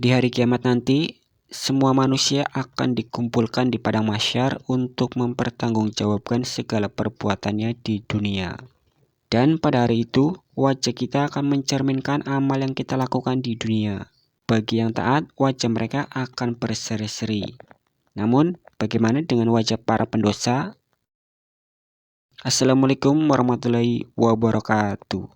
Di hari kiamat nanti, semua manusia akan dikumpulkan di padang mahsyar untuk mempertanggungjawabkan segala perbuatannya di dunia. Dan pada hari itu, wajah kita akan mencerminkan amal yang kita lakukan di dunia. Bagi yang taat, wajah mereka akan berseri-seri. Namun, bagaimana dengan wajah para pendosa? Assalamualaikum warahmatullahi wabarakatuh.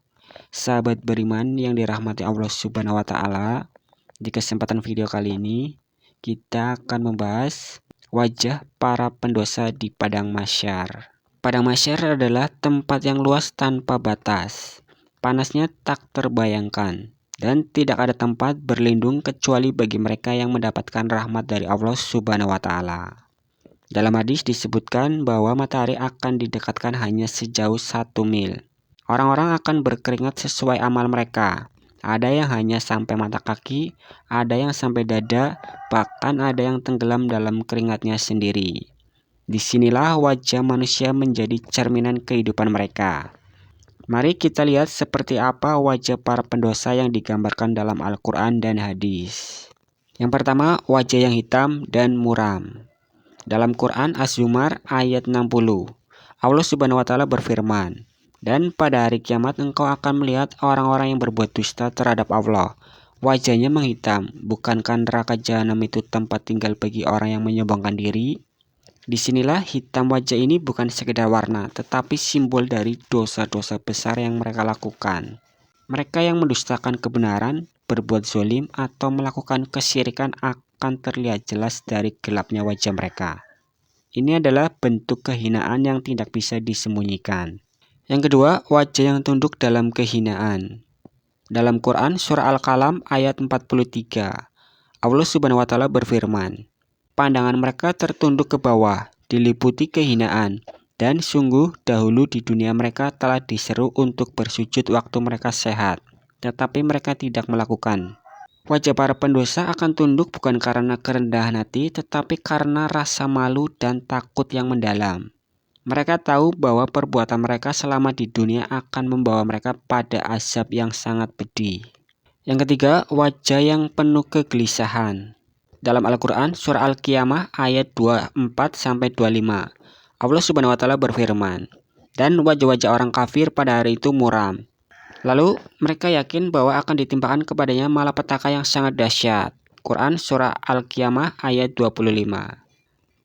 Sahabat beriman yang dirahmati Allah Subhanahu wa Ta'ala, di kesempatan video kali ini kita akan membahas wajah para pendosa di padang mahsyar. Padang mahsyar adalah tempat yang luas tanpa batas. Panasnya tak terbayangkan dan tidak ada tempat berlindung kecuali bagi mereka yang mendapatkan rahmat dari Allah Subhanahu wa Ta'ala. Dalam hadis disebutkan bahwa matahari akan didekatkan hanya sejauh 1 mil. Orang-orang akan berkeringat sesuai amal mereka. Ada yang hanya sampai mata kaki, ada yang sampai dada, bahkan ada yang tenggelam dalam keringatnya sendiri. Disinilah wajah manusia menjadi cerminan kehidupan mereka. Mari kita lihat seperti apa wajah para pendosa yang digambarkan dalam Al-Quran dan hadis. Yang pertama, wajah yang hitam dan muram. Dalam Quran Az-Zumar ayat 60, Allah Subhanahu wa Ta'ala berfirman, "Dan pada hari kiamat engkau akan melihat orang-orang yang berbuat dusta terhadap Allah. Wajahnya menghitam, bukankah neraka jahanam itu tempat tinggal bagi orang yang menyombongkan diri?" Disinilah hitam wajah ini bukan sekedar warna, tetapi simbol dari dosa-dosa besar yang mereka lakukan. Mereka yang mendustakan kebenaran, berbuat zalim, atau melakukan kesyirikan akan terlihat jelas dari gelapnya wajah mereka. Ini adalah bentuk kehinaan yang tidak bisa disembunyikan. Yang kedua, wajah yang tunduk dalam kehinaan. Dalam Quran surah Al-Qalam ayat 43, Allah Subhanahu wa Ta'ala berfirman, "Pandangan mereka tertunduk ke bawah, diliputi kehinaan, dan sungguh dahulu di dunia mereka telah diseru untuk bersujud waktu mereka sehat, tetapi mereka tidak melakukan." Wajah para pendosa akan tunduk bukan karena kerendahan hati, tetapi karena rasa malu dan takut yang mendalam. Mereka tahu bahwa perbuatan mereka selama di dunia akan membawa mereka pada azab yang sangat pedih. Yang ketiga, wajah yang penuh kegelisahan. Dalam Al-Quran surah Al-Qiyamah ayat 24-25, Allah Subhanahu wa Ta'ala berfirman, "Dan wajah-wajah orang kafir pada hari itu muram. Lalu mereka yakin bahwa akan ditimpakan kepadanya malapetaka yang sangat dahsyat." Quran surah Al-Qiyamah ayat 25.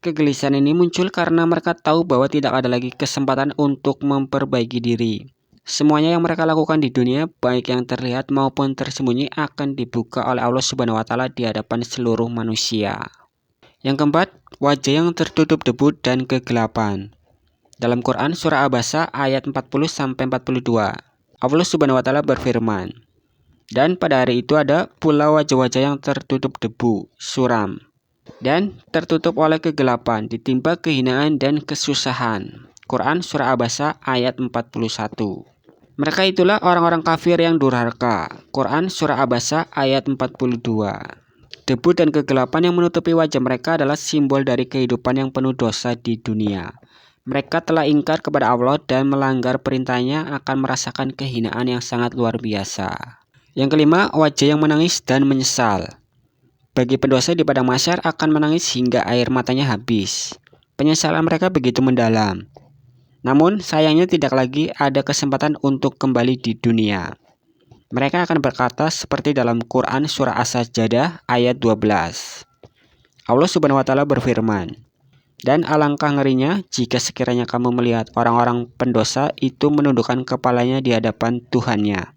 Kegelisahan ini muncul karena mereka tahu bahwa tidak ada lagi kesempatan untuk memperbaiki diri. Semuanya yang mereka lakukan di dunia, baik yang terlihat maupun tersembunyi, akan dibuka oleh Allah Subhanahu wa Ta'ala di hadapan seluruh manusia. Yang keempat, wajah yang tertutup debu dan kegelapan. Dalam Quran surah Abasa ayat 40-42, Allah Subhanahu wa Ta'ala berfirman, "Dan pada hari itu ada pula wajah-wajah yang tertutup debu, suram, dan tertutup oleh kegelapan, ditimpa kehinaan dan kesusahan." Quran surah Abasa ayat 41. Mereka itulah orang-orang kafir yang durhaka. Quran surah Abasa ayat 42. Debu dan kegelapan yang menutupi wajah mereka adalah simbol dari kehidupan yang penuh dosa di dunia. Mereka telah ingkar kepada Allah dan melanggar perintahnya akan merasakan kehinaan yang sangat luar biasa. Yang kelima, wajah yang menangis dan menyesal. Bagi pendosa di padang mahsyar akan menangis hingga air matanya habis. Penyesalan mereka begitu mendalam. Namun sayangnya tidak lagi ada kesempatan untuk kembali di dunia. Mereka akan berkata seperti dalam Quran surah As-Sajdah ayat 12. Allah Subhanahu wa Ta'ala berfirman, "Dan alangkah ngerinya jika sekiranya kamu melihat orang-orang pendosa itu menundukkan kepalanya di hadapan Tuhannya.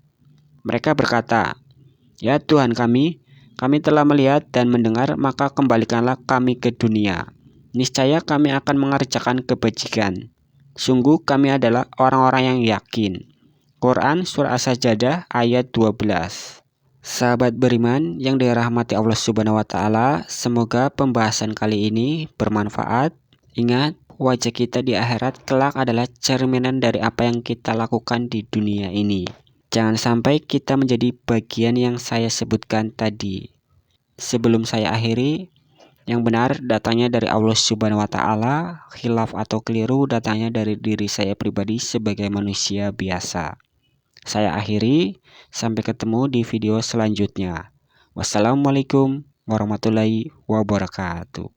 Mereka berkata, 'Ya Tuhan kami telah melihat dan mendengar, maka kembalikanlah kami ke dunia. Niscaya kami akan mengerjakan kebajikan. Sungguh kami adalah orang-orang yang yakin.'" Quran surah As-Sajdah ayat 12. Sahabat beriman yang dirahmati Allah Subhanahu wa Ta'ala, semoga pembahasan kali ini bermanfaat. Ingat, wajah kita di akhirat kelak adalah cerminan dari apa yang kita lakukan di dunia ini. Jangan sampai kita menjadi bagian yang saya sebutkan tadi. Sebelum saya akhiri, yang benar datangnya dari Allah Subhanahu wa Ta'ala, khilaf atau keliru datangnya dari diri saya pribadi sebagai manusia biasa. Saya akhiri, sampai ketemu di video selanjutnya. Wassalamualaikum warahmatullahi wabarakatuh.